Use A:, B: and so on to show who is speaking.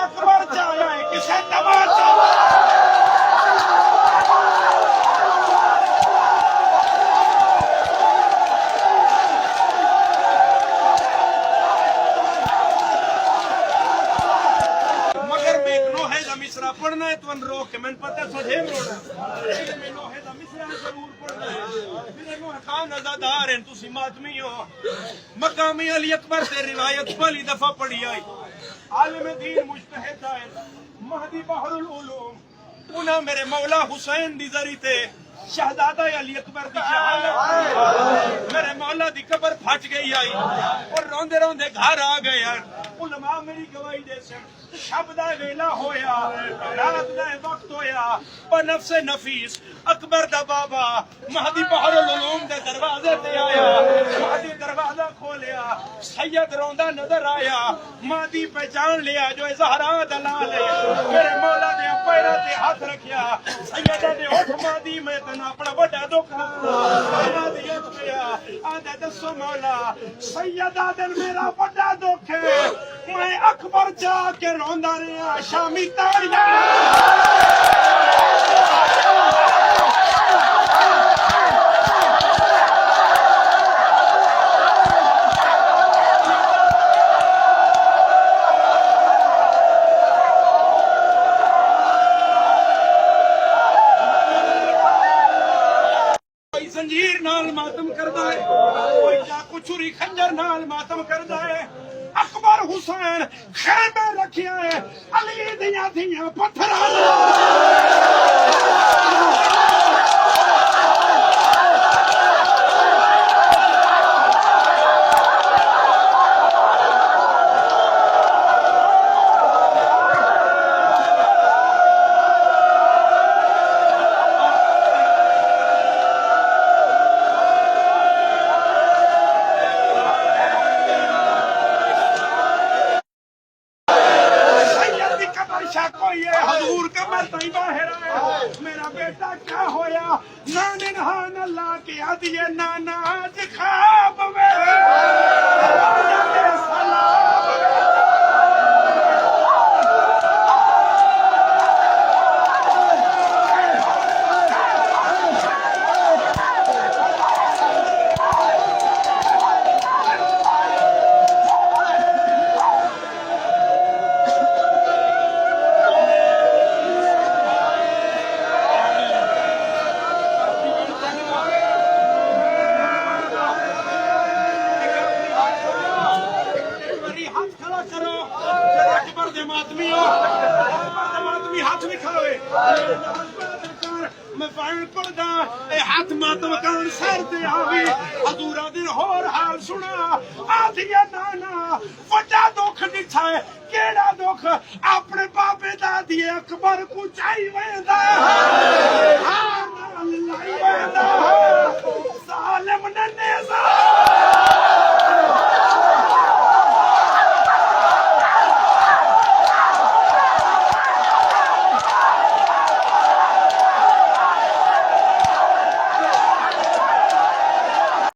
A: अकबर चाया है किसे तमाचा मिसरा पढ़ना है तो रोक के मैंने पता सोझे रोना मैंने है दा मिसरा जरूर पढ़ना है मेरे नो खान अज़ादार हैं तुसी मातमी हो मकामी अली अकबर से रिवायत पहली दफा पढ़ी आई आलिम दीन मुज्तहिद है महदी बहरुल उलूम उना मेरे मौला हुसैन दी जरी ते शहजादा अली अकबर दी शहादत मेरे मौला दी कब्र फट गई आई और रोंदे रोंदे घर आ गए यार उलमा मेरी गवाही दे से शब दा वेला होया रात दा वक्त होया पर नफ्से नफीस अकबर दा बाबा महदी बहरुल उलूम दे दरवाजे ते आया महदी दरवाजा खोलिया सैयद रोंदा नजर आया महदी पहचान लिया जो ज़हरा दलाल है मेरे मौला दे पैरा ते हाथ रखिया सैयदा दे होठ महदी में तना अपना बड़ा दुख महदी गया आंदे दसो मौला सैयदा दे मेरा बड़ा दुख है मैं अकबर जाके रोंदा रहा शामी तारियां जंजीर नाल मातम करदा है कोई चाकू छुरी खंजर नाल मातम करदा है अकबर हुसैन खैमे रखिया है अली दियां दियां पत्थरां हजूर कमर तई बाहर आया मेरा बेटा क्या होया नाने नहान अल्लाह के दिए नाना आज ख्वाब में हाथ दिखावे मैं पान पड़दा हाथ मातम कर सर ते आवी हजूरा दिन होर हाल सुना आदिया नाना वड्डा दुख दिखा है केड़ा दुख अपने बाबे दादी अकबर को चाही वेंदा